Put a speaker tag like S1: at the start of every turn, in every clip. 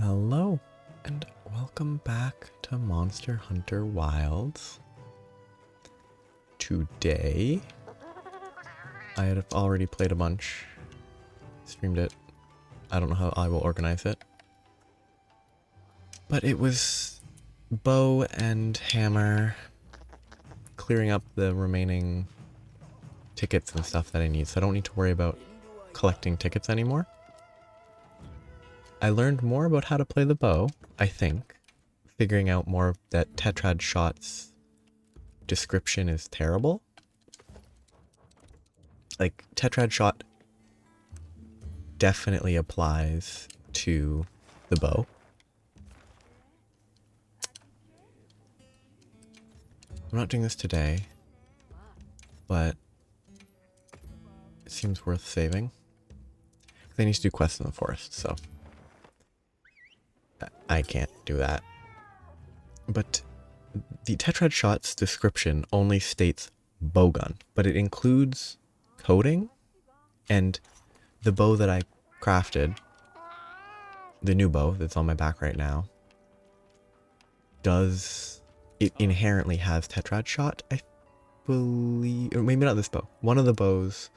S1: Hello, and welcome back to Monster Hunter Wilds. Today, I have already played a bunch, streamed it. I don't know how I will organize it. But it was bow and hammer, clearing up the remaining tickets and stuff that I need, so I don't need to worry about collecting tickets anymore. I learned more about how to play the bow, I think. Figuring out more that Tetrad Shot's description is terrible. Like, Tetrad Shot definitely applies to the bow. I'm not doing this today, but it seems worth saving. I need to do quests in the forest, so I can't do that. But the Tetrad Shot's description only states bowgun, but it includes coding, and the bow that I crafted, the new bow that's on my back right now, it inherently has Tetrad Shot, I believe, or maybe not this bow. One of the bows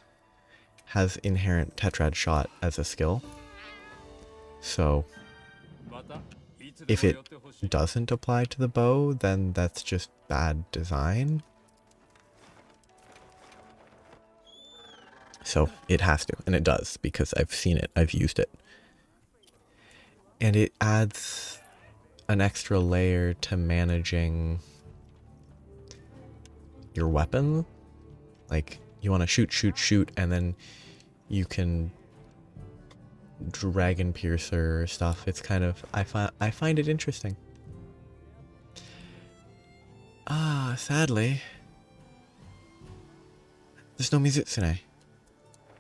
S1: has inherent Tetrad Shot as a skill. So if it doesn't apply to the bow, then that's just bad design. So it has to, and it does, because I've seen it, I've used it. And it adds an extra layer to managing your weapon. Like, you want to shoot, and then you can Dragon Piercer stuff. It's kind of, I find it interesting. Sadly, there's no Mizutsune,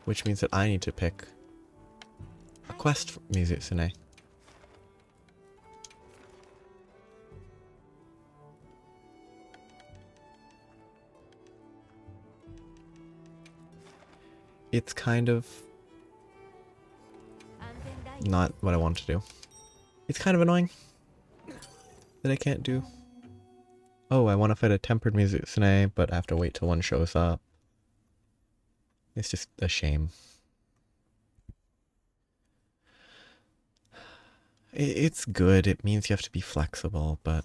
S1: which means that I need to pick a quest for Mizutsune. It's kind of not what I want to do. It's kind of annoying that I can't do. Oh, I want to fight a tempered Mizutsune, but I have to wait till one shows up. It's just a shame. It's good. It means you have to be flexible, but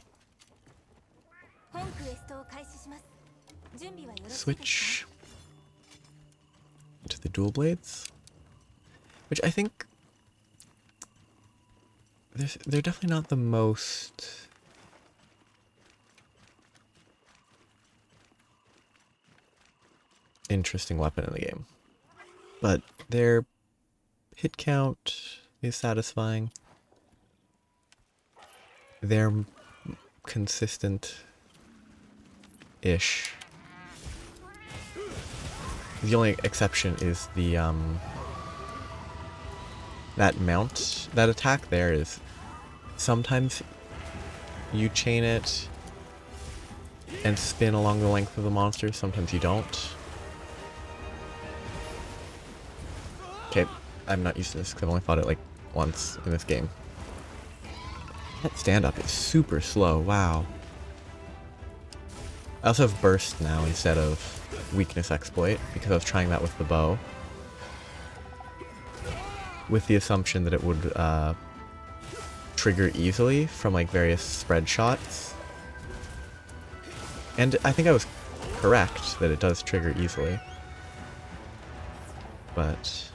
S1: switch to the dual blades, which I think they're definitely not the most interesting weapon in the game, but their hit count is satisfying. They're consistent-ish. The only exception is the that mount, that attack there is sometimes you chain it and spin along the length of the monster, sometimes you don't. Okay, I'm not used to this because I've only fought it like once in this game. That stand up is super slow, wow. I also have burst now instead of weakness exploit because I was trying that with the bow, with the assumption that it would trigger easily from like various spread shots. And I think I was correct that it does trigger easily. But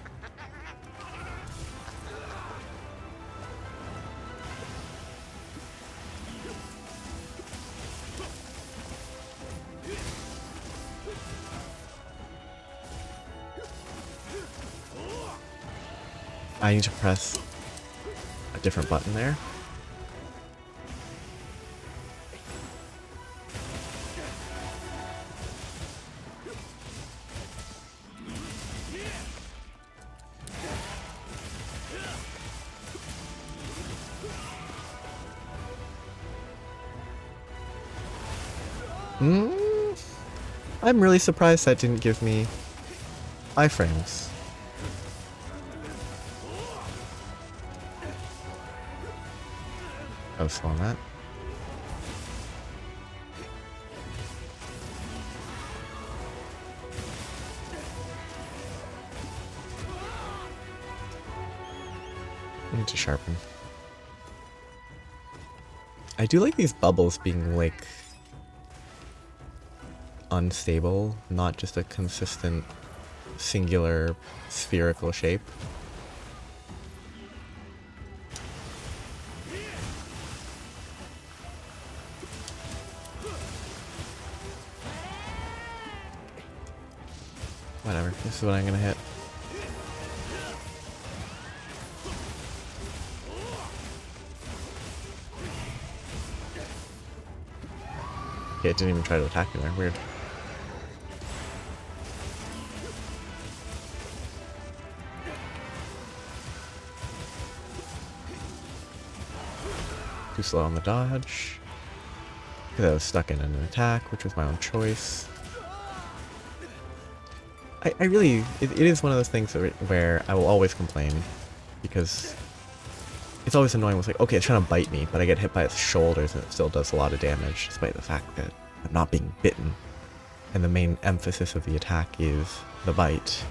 S1: I need to press a different button there. I'm really surprised that didn't give me iframes. I was slow on that. I need to sharpen. I do like these bubbles being like unstable, not just a consistent singular spherical shape. Whatever, this is what I'm gonna hit. Okay, it didn't even try to attack me there, weird. Too slow on the dodge. Because I was stuck in an attack, which was my own choice. I really, it is one of those things where I will always complain, because it's always annoying. It's like, okay, it's trying to bite me, but I get hit by its shoulders and it still does a lot of damage, despite the fact that I'm not being bitten. And the main emphasis of the attack is the bite.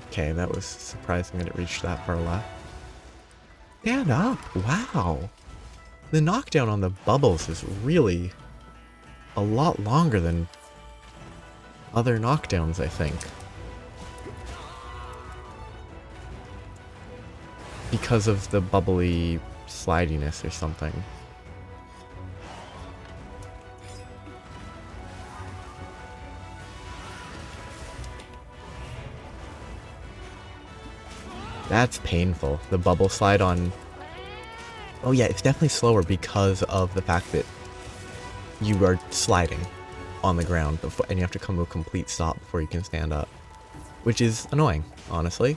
S1: Okay, that was surprising that it reached that far left. Stand up! Wow! The knockdown on the bubbles is really a lot longer than other knockdowns, I think. Because of the bubbly slidiness or something. That's painful. The bubble slide on... Oh yeah, it's definitely slower because of the fact that you are sliding on the ground before, and you have to come to a complete stop before you can stand up. Which is annoying, honestly.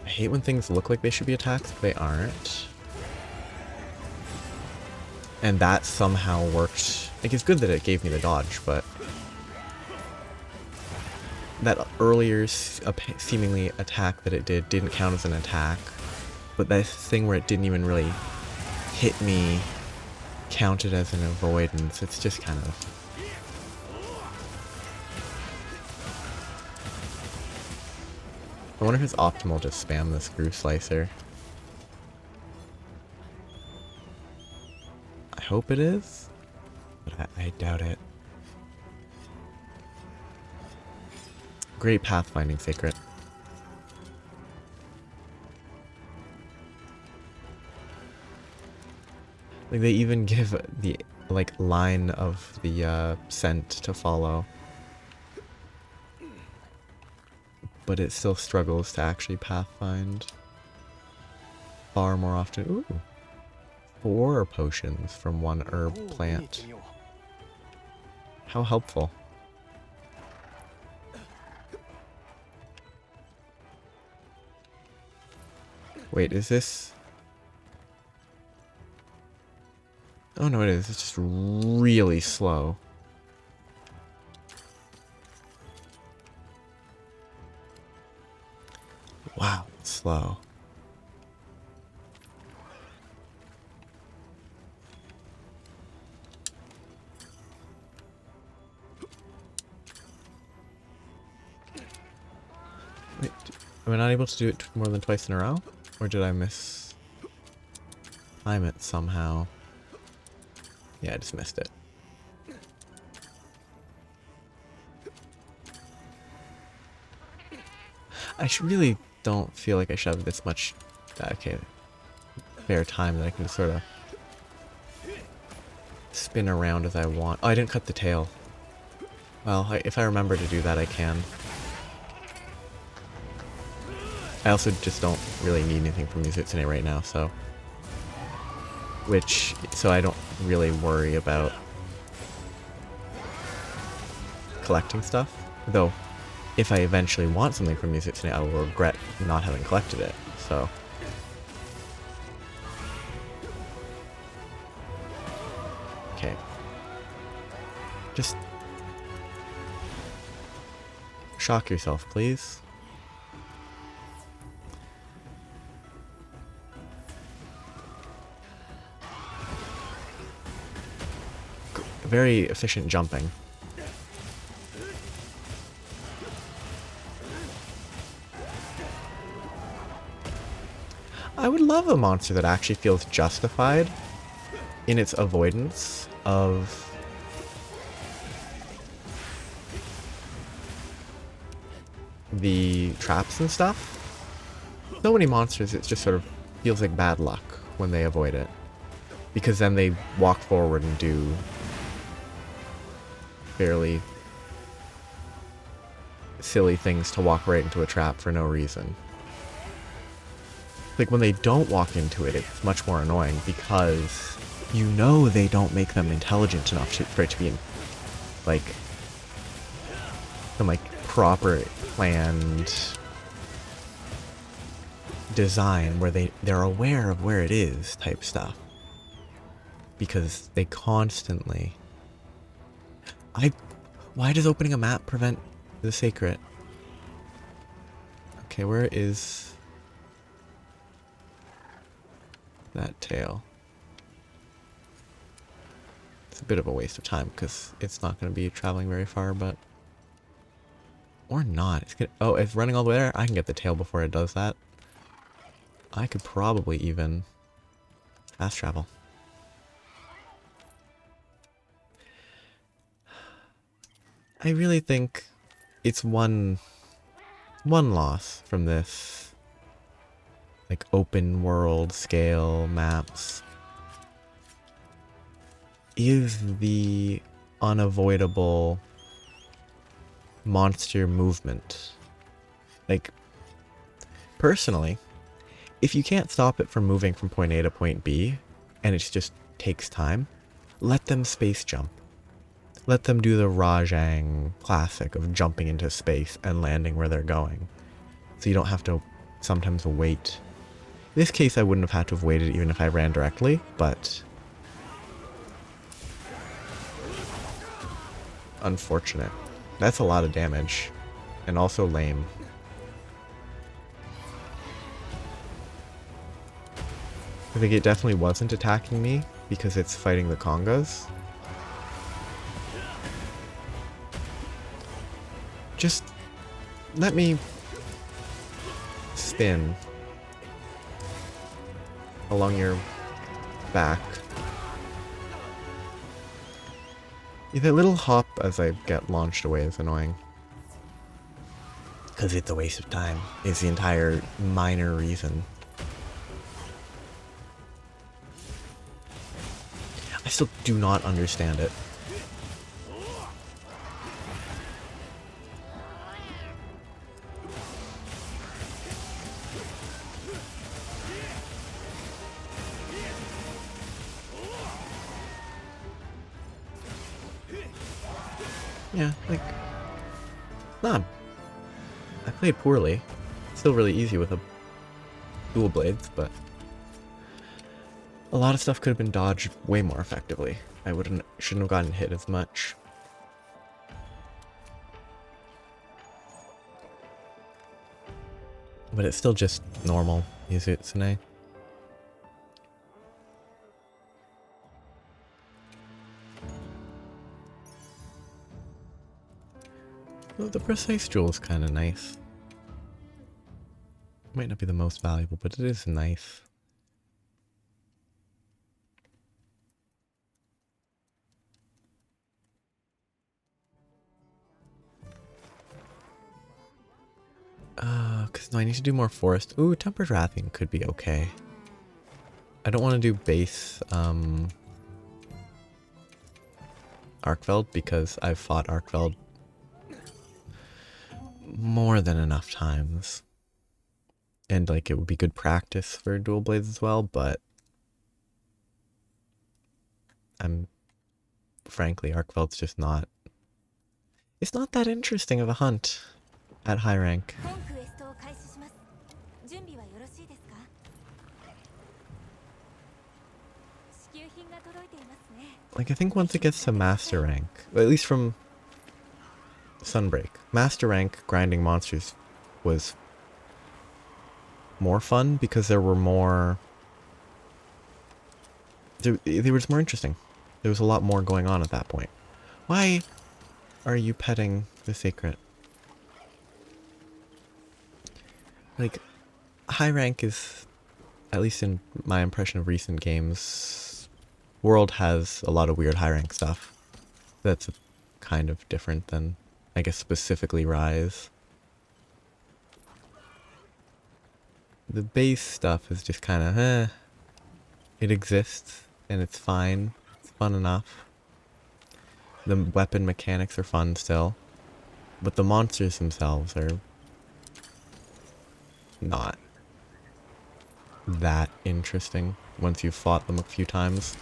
S1: I hate when things look like they should be attacks, but they aren't. And that somehow worked. Like, it's good that it gave me the dodge, but that earlier seemingly attack that it did didn't count as an attack. But that thing where it didn't even really hit me counted as an avoidance. It's just kind of... I wonder if it's optimal to spam the screw slicer. I hope it is, but I doubt it. Great pathfinding secret. Like, they even give the, like, line of the scent to follow. But it still struggles to actually pathfind far more often. Ooh. 4 potions from one herb plant. How helpful. Wait, is this... Oh no, it is. It's just really slow. Wow, it's slow. Wait, am I not able to do it more than twice in a row? Or did I miss time it somehow? Yeah, I just missed it. I really don't feel like I should have this much, okay, spare time that I can sort of spin around as I want. Oh, I didn't cut the tail. Well, if I remember to do that, I can. I also just don't really need anything from Mizutsune right now, so... So I don't really worry about collecting stuff. Though, if I eventually want something from Mizutsune, I will regret not having collected it, so... Okay. Just... shock yourself, please. Very efficient jumping. I would love a monster that actually feels justified in its avoidance of the traps and stuff. So many monsters, it just sort of feels like bad luck when they avoid it. Because then they walk forward and do fairly silly things to walk right into a trap for no reason. Like when they don't walk into it, it's much more annoying because you know they don't make them intelligent enough for it to be like some like proper planned design where they're aware of where it is type stuff. Because they constantly... Why does opening a map prevent the secret? Okay, where is that tail? It's a bit of a waste of time because it's not going to be traveling very far, but... Or not. It's gonna... Oh, it's running all the way there? I can get the tail before it does that. I could probably even fast travel. I really think it's one loss from this, like, open world scale maps is the unavoidable monster movement. Like, personally, if you can't stop it from moving from point A to point B, and it just takes time, let them space jump. Let them do the Rajang classic of jumping into space and landing where they're going. So you don't have to sometimes wait. In this case, I wouldn't have had to have waited even if I ran directly, but... unfortunate. That's a lot of damage. And also lame. I think it definitely wasn't attacking me because it's fighting the Congas. Just let me spin along your back. Yeah, that little hop as I get launched away is annoying. Because it's a waste of time, is the entire minor reason. I still do not understand it. Yeah, like, nah, I played poorly. Still really easy with a dual blades, but a lot of stuff could have been dodged way more effectively. I shouldn't have gotten hit as much. But it's still just normal Mizutsune. Well, the precise jewel is kind of nice. Might not be the most valuable, but it is nice. Because no, I need to do more forest. Ooh, Tempered Wrathing could be okay. I don't want to do base, Arkveld because I've fought Arkveld more than enough times. And like it would be good practice for dual blades as well, but frankly, Arkveld's just not, it's not that interesting of a hunt at high rank. Like I think once it gets to master rank, at least from Sunbreak, master rank grinding monsters was more fun because there were more, they were just more interesting. There was a lot more going on at that point. Why are you petting the sacred? Like, high rank is, at least in my impression of recent games, World has a lot of weird high rank stuff. That's kind of different than, I guess, specifically Rise. The base stuff is just kind of, it exists, and it's fine. It's fun enough. The weapon mechanics are fun still. But the monsters themselves are not that interesting once you've fought them a few times.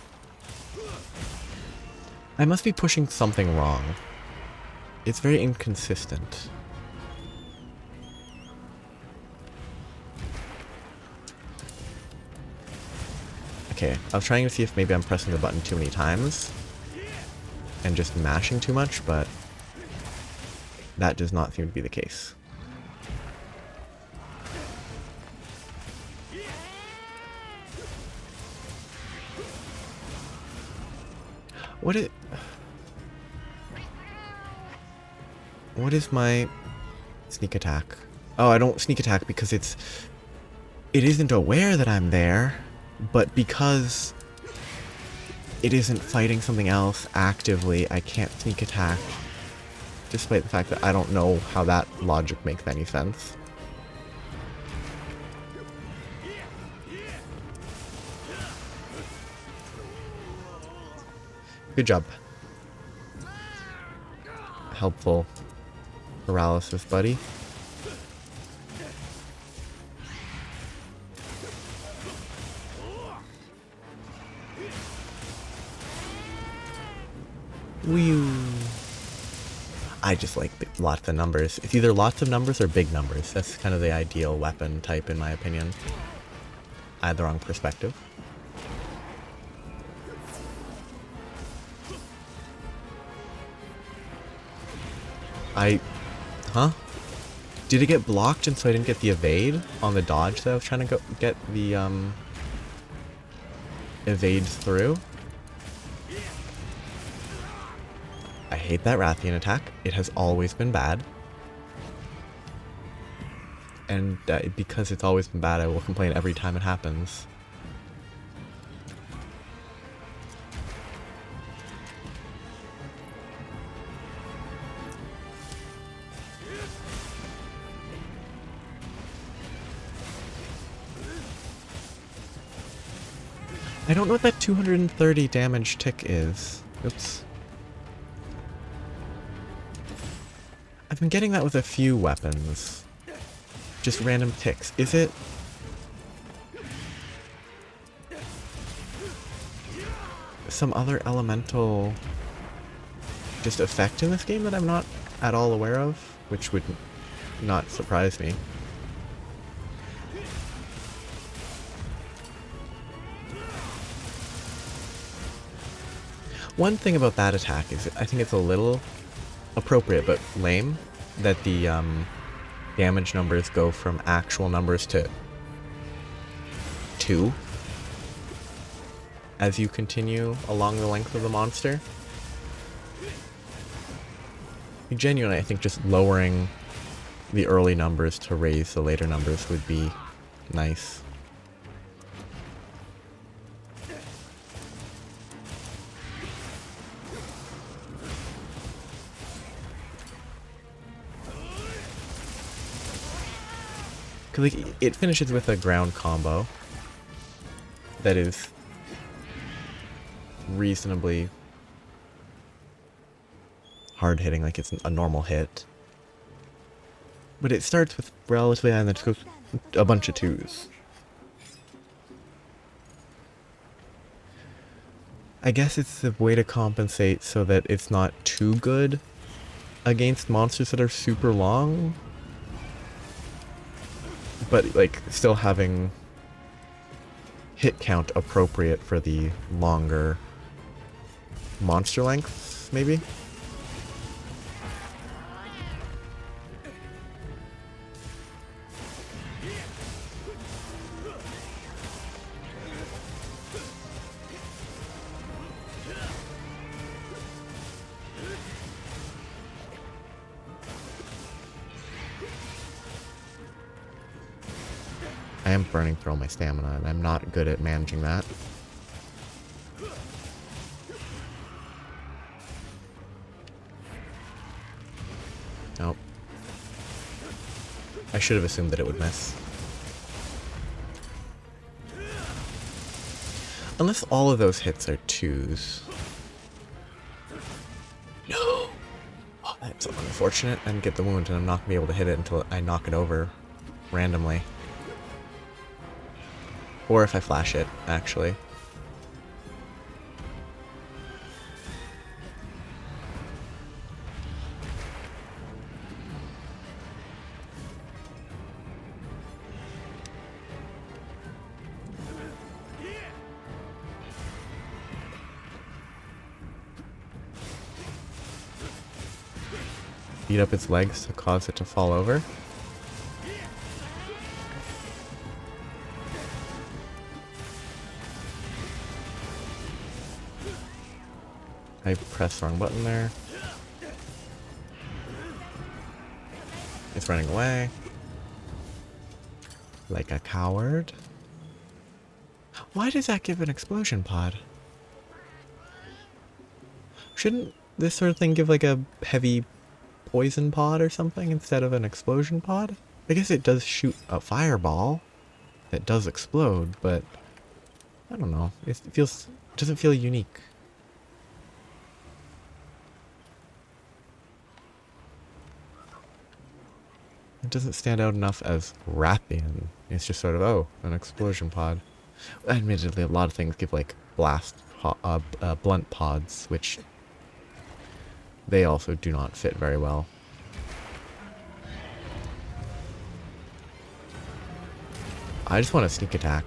S1: I must be pushing something wrong. It's very inconsistent. Okay, I was trying to see if maybe I'm pressing the button too many times and just mashing too much, but that does not seem to be the case. What is my sneak attack? Oh, I don't sneak attack because it isn't aware that I'm there, but because it isn't fighting something else actively, I can't sneak attack, despite the fact that I don't know how that logic makes any sense. Good job. Helpful paralysis, buddy. Whew. I just like lots of numbers. It's either lots of numbers or big numbers. That's kind of the ideal weapon type in my opinion. I had the wrong perspective. Huh? Did it get blocked and so I didn't get the evade on the dodge that I was trying to get the, evades through? I hate that Rathian attack. It has always been bad. And because it's always been bad, I will complain every time it happens. I don't know what that 230 damage tick is. Oops. I've been getting that with a few weapons. Just random ticks. Is it some other elemental just effect in this game that I'm not at all aware of? Which would not surprise me. One thing about that attack is I think it's a little appropriate but lame that the damage numbers go from actual numbers to 2 as you continue along the length of the monster. Genuinely, I think just lowering the early numbers to raise the later numbers would be nice. Like, it finishes with a ground combo that is reasonably hard hitting like it's a normal hit. But it starts with relatively high and then just goes a bunch of 2s. I guess it's the way to compensate so that it's not too good against monsters that are super long. But like still having hit count appropriate for the longer monster lengths, maybe? I am burning through all my stamina, and I'm not good at managing that. Nope. I should have assumed that it would miss. Unless all of those hits are 2s. No! Oh, that's unfortunate. I didn't get the wound, and I'm not going to be able to hit it until I knock it over randomly. Or if I flash it, actually. Beat up its legs to cause it to fall over. I pressed the wrong button there. It's running away. Like a coward. Why does that give an explosion pod? Shouldn't this sort of thing give like a heavy poison pod or something instead of an explosion pod? I guess it does shoot a fireball that does explode, but I don't know. It doesn't feel unique. It doesn't stand out enough as Rathian. It's just sort of, oh, an explosion pod. Admittedly, a lot of things give like blunt pods, which they also do not fit very well. I just want a sneak attack.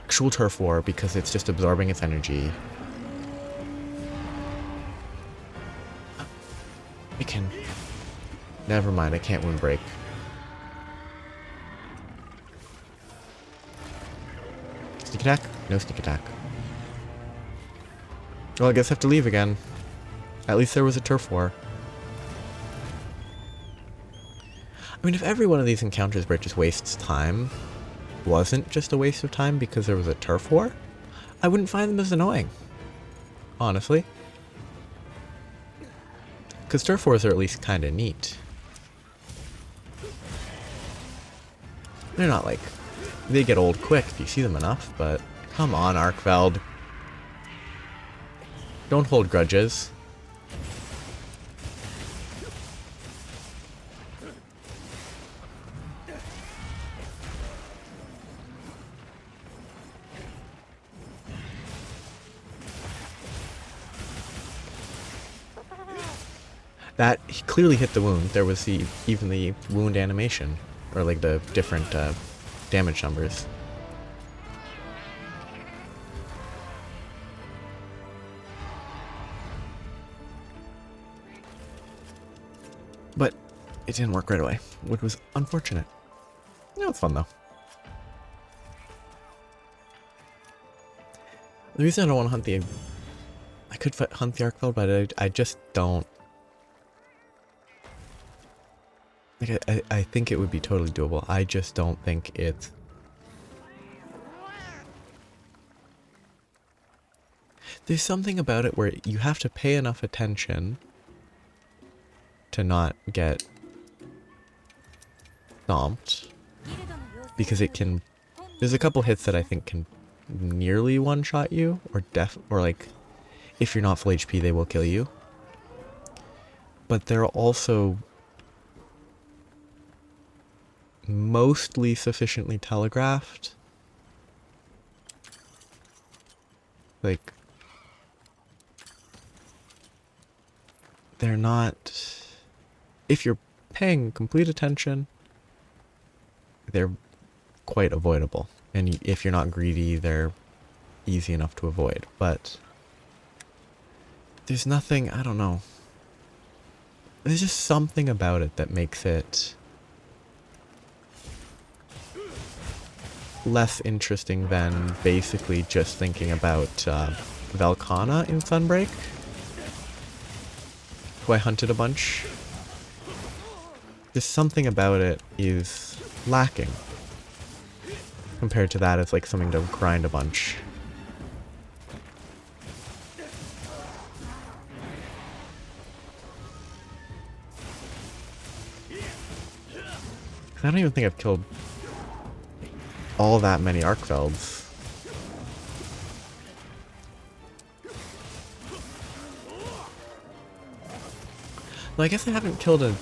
S1: Actual turf war because it's just absorbing its energy. It can... Never mind, I can't wound break. Sneak attack? No sneak attack. Well, I guess I have to leave again. At least there was a turf war. I mean, if every one of these encounters where it just wastes time wasn't just a waste of time because there was a turf war, I wouldn't find them as annoying. Honestly. Because turf wars are at least kind of neat. They're not like... They get old quick if you see them enough, but... Come on, Arkfeld. Don't hold grudges. That he clearly hit the wound. There was even the wound animation, or like the different damage numbers. But it didn't work right away, which was unfortunate. No, it's fun though. The reason I don't want to hunt the... I could hunt the Arkfeld, but I just don't... Like, I think it would be totally doable. I just don't think it's... There's something about it where you have to pay enough attention to not get stomped. Because it can... There's a couple hits that I think can nearly one-shot you, or like, if you're not full HP, they will kill you. but they're also mostly sufficiently telegraphed. Like, they're not... If you're paying complete attention, they're quite avoidable. And if you're not greedy, they're easy enough to avoid. But there's nothing, I don't know. There's just something about it that makes it less interesting than basically just thinking about Velkhana in Sunbreak, who I hunted a bunch. Just something about it is lacking compared to that. It's like something to grind a bunch. I don't even think I've killed all that many Arkfelds. Well, I guess I haven't killed a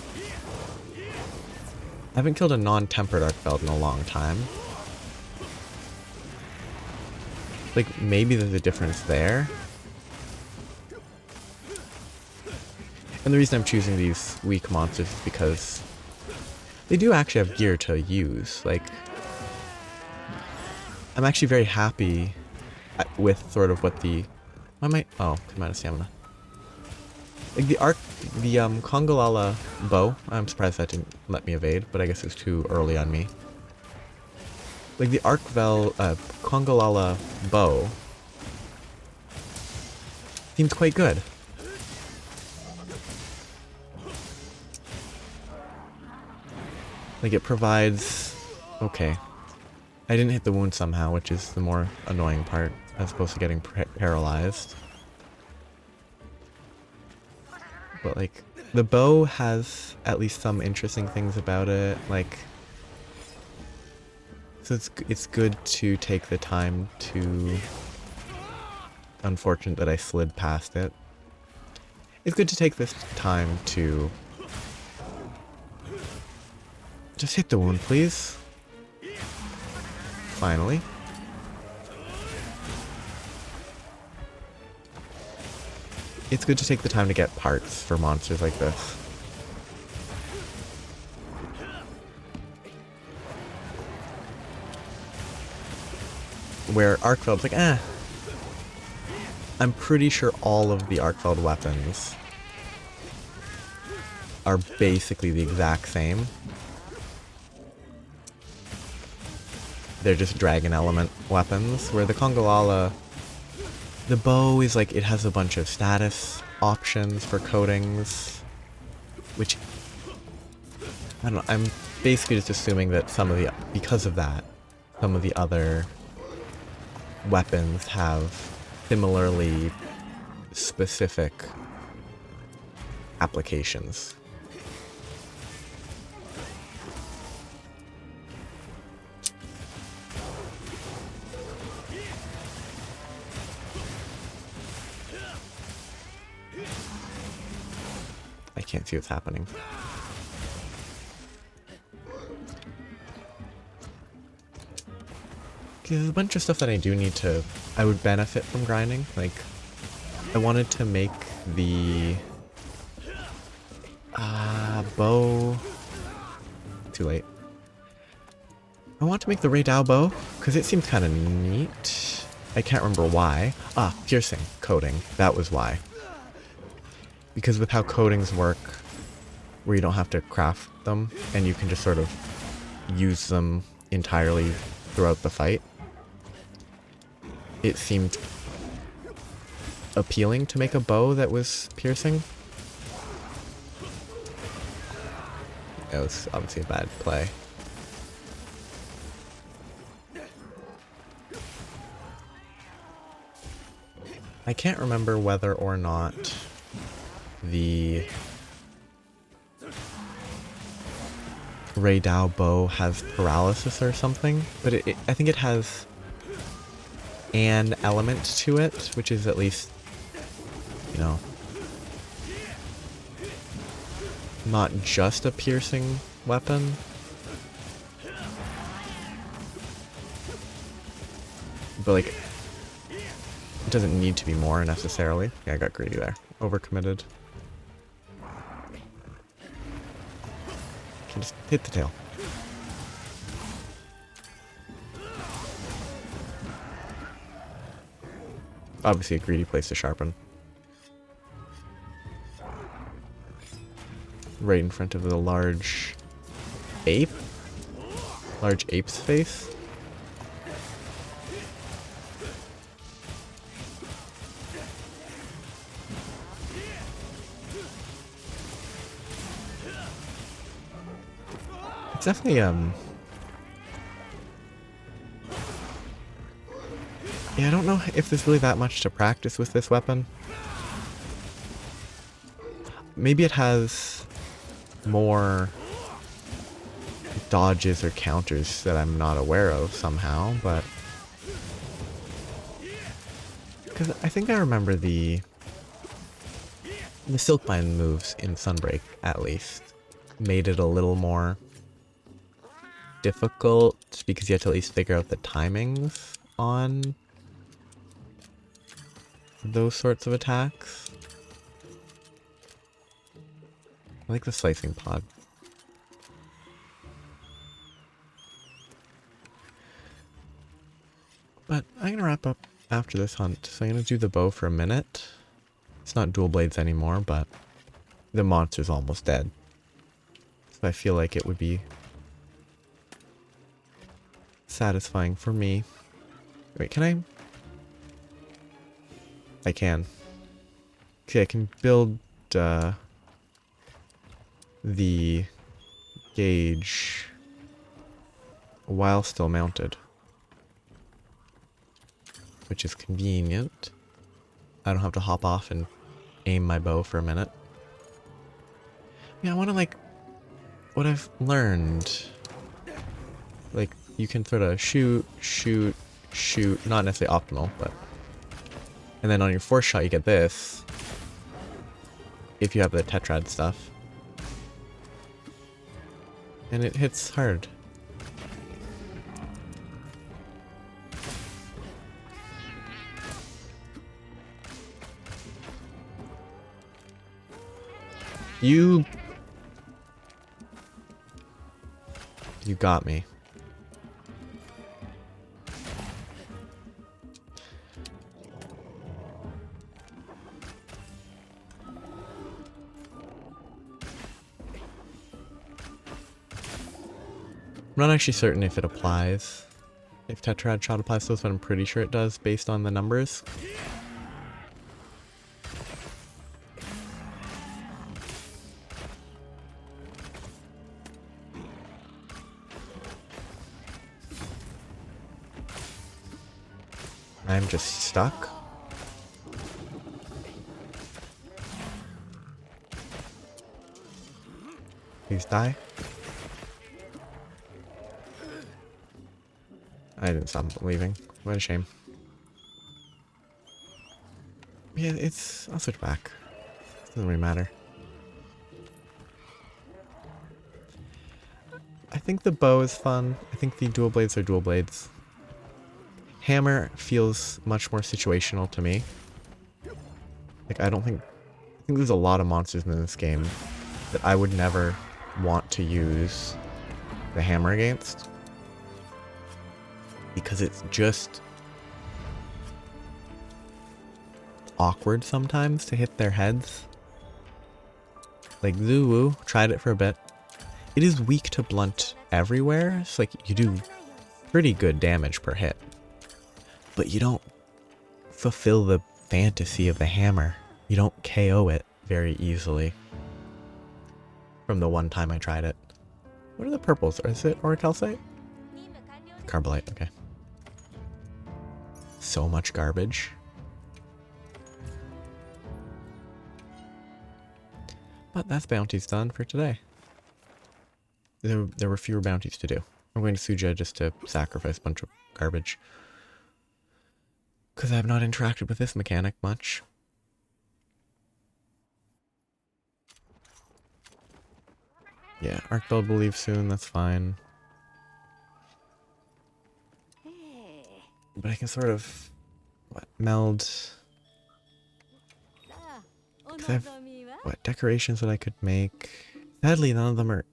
S1: non-tempered Arkfeld in a long time. Like, maybe there's a difference there. And the reason I'm choosing these weak monsters is because they do actually have gear to use. Like, I'm actually very happy with sort of what the... Why am I... Oh, I'm out of stamina. Like the Kongolala bow, I'm surprised that didn't let me evade, but I guess it was too early on me. Like the Kongolala bow seems quite good. Like it provides... Okay. I didn't hit the wound somehow, which is the more annoying part, as opposed to getting paralyzed. But like, the bow has at least some interesting things about it, like... So it's good to take the time to... Unfortunate that I slid past it. It's good to take this time to... Just hit the wound, please. Finally. It's good to take the time to get parts for monsters like this. Where Arkfeld's like, eh. I'm pretty sure all of the Arkfeld weapons are basically the exact same. They're just dragon element weapons, where the Kongolala, the bow is like, it has a bunch of status options for coatings, which, I don't know, I'm basically just assuming that because of that, some of the other weapons have similarly specific applications. I can't see what's happening. There's a bunch of stuff that I do need to... I would benefit from grinding. Like, I wanted to make the... bow... Too late. I want to make the Rei Dao bow, because it seems kind of neat. I can't remember why. Piercing. Coating. That was why. Because with how coatings work, where you don't have to craft them, and you can just sort of use them entirely throughout the fight, it seemed appealing to make a bow that was piercing. It was obviously a bad play. I can't remember whether or not the Rei Dao bow has paralysis or something, but I think it has an element to it, which is at least, you know, not just a piercing weapon. But like, it doesn't need to be more necessarily. Yeah, I got greedy there. Overcommitted. Can just hit the tail. Obviously a greedy place to sharpen. Right in front of the large ape? Large ape's face? It's definitely, yeah, I don't know if there's really that much to practice with this weapon. Maybe it has more dodges or counters that I'm not aware of somehow, but... Because I think I remember the Silkbind moves in Sunbreak, at least, made it a little more difficult because you had to at least figure out the timings on those sorts of attacks. I like the slicing pod. But I'm gonna wrap up after this hunt, so I'm gonna do the bow for a minute. It's not dual blades anymore, but the monster's almost dead. So I feel like it would be satisfying for me. Wait, can I? I can. Okay, I can build the gauge while still mounted, which is convenient. I don't have to hop off and aim my bow for a minute. Yeah, I want to, like, what I've learned. Like, you can sort of shoot, shoot, shoot. Not necessarily optimal, but... And then on your fourth shot you get this. If you have the tetrad stuff. And it hits hard. You got me. I'm not actually certain if it applies. If Tetrad Shot applies to this, but I'm pretty sure it does based on the numbers. I'm just stuck. Please die. I didn't stop leaving. What a shame. Yeah, I'll switch back. Doesn't really matter. I think the bow is fun. I think the dual blades are dual blades. Hammer feels much more situational to me. Like, I think there's a lot of monsters in this game that I would never want to use the hammer against. Because it's just awkward sometimes to hit their heads. Like Zuwu, tried it for a bit. It is weak to blunt everywhere, so like you do pretty good damage per hit. But you don't fulfill the fantasy of the hammer. You don't KO it very easily. From the one time I tried it. What are the purples? Is it Orichalcite? Carbolite, okay. So much garbage. But that's bounties done for today. There were fewer bounties to do. I'm going to Suja just to sacrifice a bunch of garbage. Because I have not interacted with this mechanic much. Yeah, Arc Belt will leave soon, that's fine. But I can sort of meld. Because I have decorations that I could make. Sadly, none of them are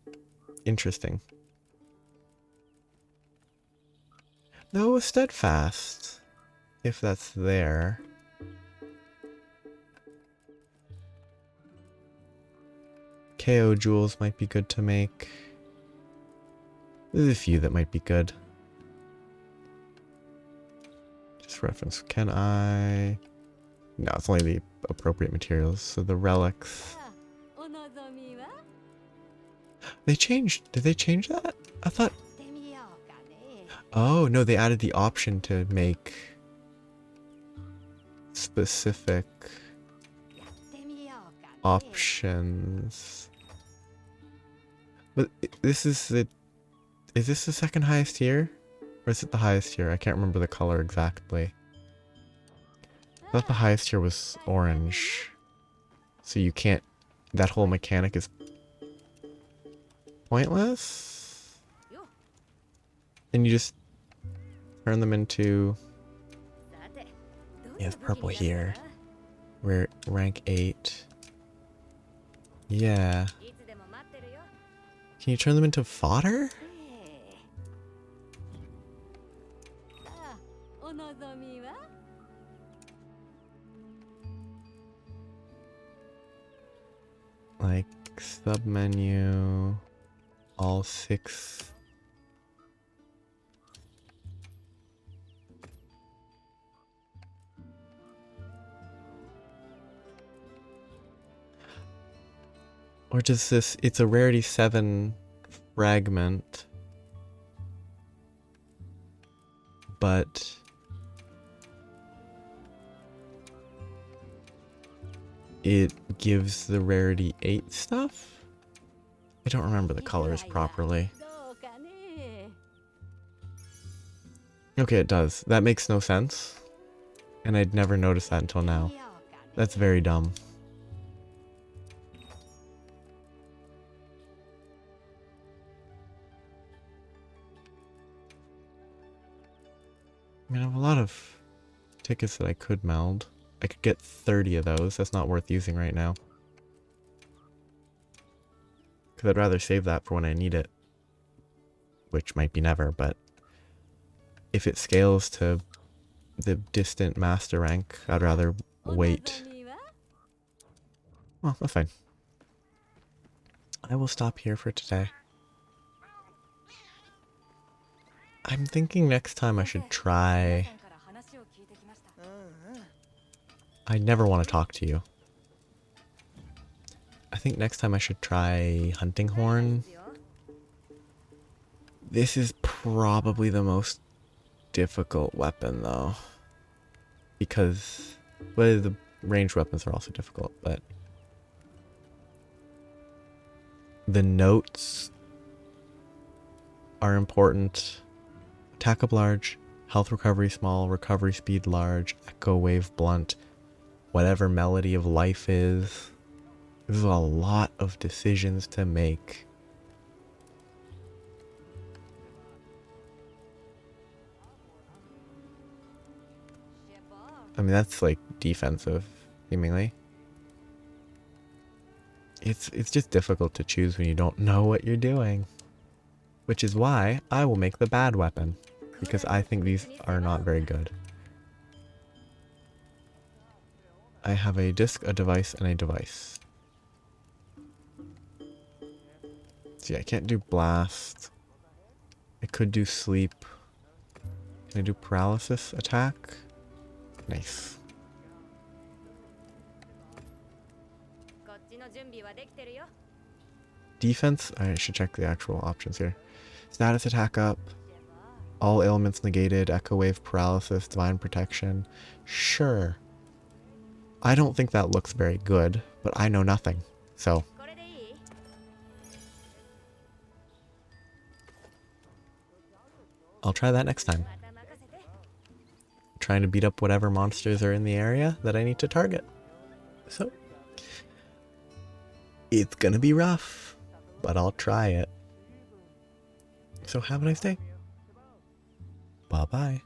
S1: interesting. No, steadfast. If that's there. KO jewels might be good to make. There's a few that might be good. Just reference. Can I? No, it's only the appropriate materials. So the relics. They changed. Did they change that? I thought. Oh, no, they added the option to make specific options. But this is the... Is this the second highest tier? Or is it the highest tier? I can't remember the color exactly. I thought the highest tier was orange. So you can't... That whole mechanic is pointless? And you just turn them into... Yeah, it's purple here. We're rank 8. Yeah. Can you turn them into fodder? Like, submenu, all 6. Or does this, it's a rarity 7 fragment, but it gives the rarity 8 stuff? I don't remember the colors properly. Okay, it does. That makes no sense. And I'd never noticed that until now. That's very dumb. I mean, I have a lot of tickets that I could meld. I could get 30 of those. That's not worth using right now. Because I'd rather save that for when I need it. Which might be never, but... If it scales to the distant master rank, I'd rather wait. Well, that's fine. I will stop here for today. I'm thinking next time I should try... I never want to talk to you. I think next time I should try Hunting Horn. This is probably the most difficult weapon though. Because, well, the ranged weapons are also difficult, but... The notes are important. Attack up large, health recovery small, recovery speed large, echo wave blunt, whatever melody of life is. There's a lot of decisions to make. I mean, that's like defensive, seemingly. It's just difficult to choose when you don't know what you're doing. Which is why I will make the bad weapon. Because I think these are not very good. I have a disc, a device, and a device. See, I can't do blast. I could do sleep. Can I do paralysis attack? Nice. Defense? I should check the actual options here. Status attack up. All ailments negated. Echo wave paralysis. Divine protection. Sure. I don't think that looks very good, but I know nothing. So. I'll try that next time. Trying to beat up whatever monsters are in the area that I need to target. So. It's gonna be rough. but I'll try it. So have a nice day. Bye bye.